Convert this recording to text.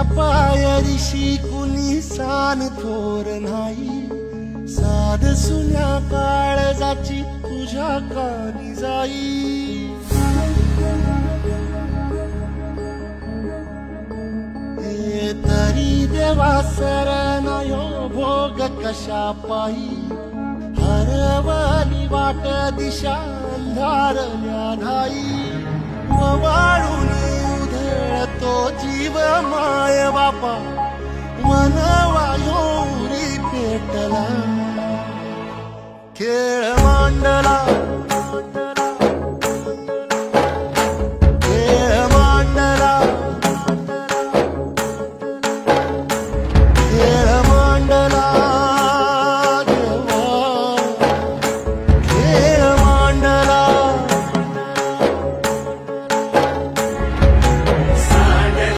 पायरीशी कुणी सान थोर नाही, साध सुन्या काळजाची तुझ्या कानी जाई। हे तरी देवा सरनायो भोग कशा पायी, हरवली वाट दिशा अंधारल्या न्हाई। वाळून उधळतो जीव माय बापा, मनवायोरी पेटला, खेळ मांडला।